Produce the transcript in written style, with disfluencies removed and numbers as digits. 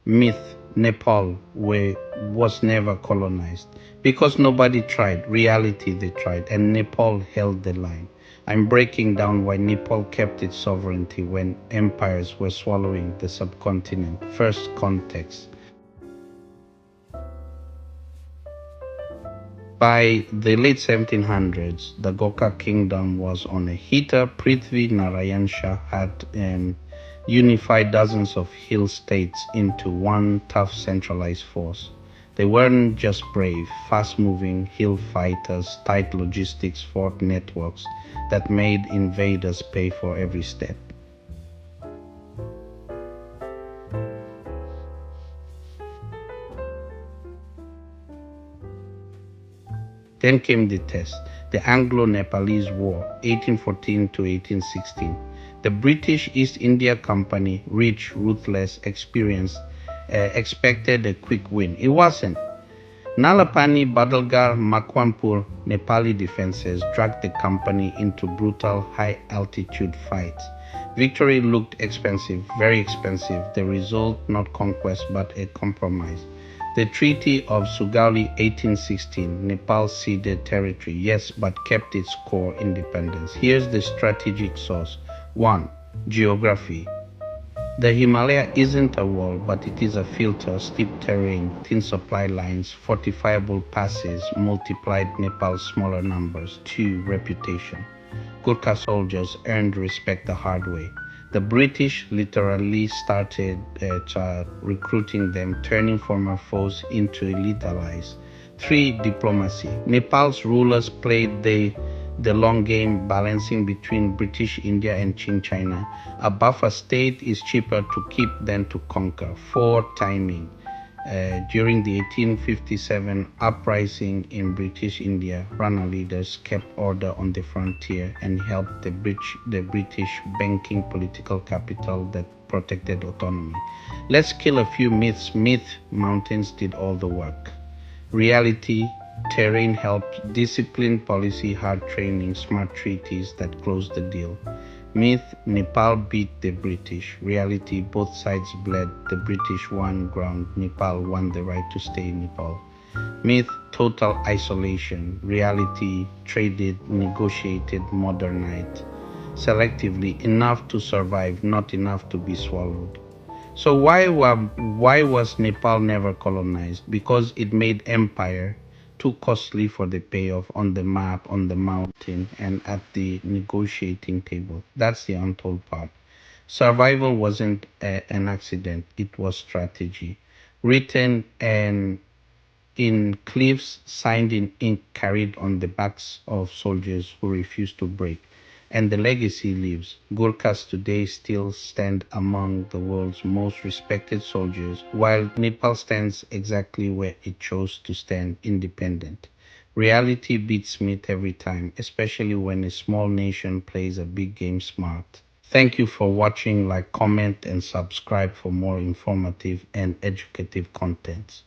Myth: Nepal was never colonized because nobody tried. Reality: they tried, and Nepal held the line. I'm breaking down why Nepal kept its sovereignty when empires were swallowing the subcontinent. First, context. By the late 1700s, the Gurkha kingdom was on a heater. Prithvi Narayan Shah had unified dozens of hill states into one tough centralized force. They weren't just brave, fast moving hill fighters, tight logistics fort networks that made invaders pay for every step. Then came the test, the Anglo-Nepalese War, 1814 to 1816. The British East India Company, rich, ruthless, experienced, expected a quick win. It wasn't. Nalapani, Badalgar, Makwanpur Nepali defenses dragged the company into brutal high-altitude fights. Victory looked expensive, very expensive. The result, not conquest but a compromise. The Treaty of Sugauli 1816, Nepal ceded territory, yes, but kept its core independence. Here's the strategic source. 1. Geography. The Himalaya isn't a wall, but it is a filter. Steep terrain, thin supply lines, fortifiable passes multiplied Nepal's smaller numbers. 2. Reputation. Gurkha soldiers earned respect the hard way. The British literally started recruiting them, turning former foes into elite allies. 3. Diplomacy. Nepal's rulers played the long game, balancing between British India and Qing China. A buffer state is cheaper to keep than to conquer. 4. Timing. During the 1857 uprising in British India, Rana leaders kept order on the frontier and helped the British banking political capital that protected autonomy. Let's kill a few myths. Myth: mountains did all the work. Reality: terrain helped. Discipline, policy, hard training, smart treaties that closed the deal. Myth: Nepal beat the British. Reality: both sides bled. The British won ground. Nepal won the right to stay in Nepal. Myth: total isolation. Reality: traded, negotiated, modernized. Selectively, enough to survive, not enough to be swallowed. So why was Nepal never colonized? Because it made empire too costly for the payoff on the map, on the mountain, and at the negotiating table. That's the untold part. Survival wasn't an accident; it was strategy, written and in cliffs, signed in ink, carried on the backs of soldiers who refused to break. And the legacy lives. Gurkhas today still stand among the world's most respected soldiers, while Nepal stands exactly where it chose to stand, independent. Reality beats myth every time, especially when a small nation plays a big game smart. Thank you for watching. Like, comment, and subscribe for more informative and educative contents.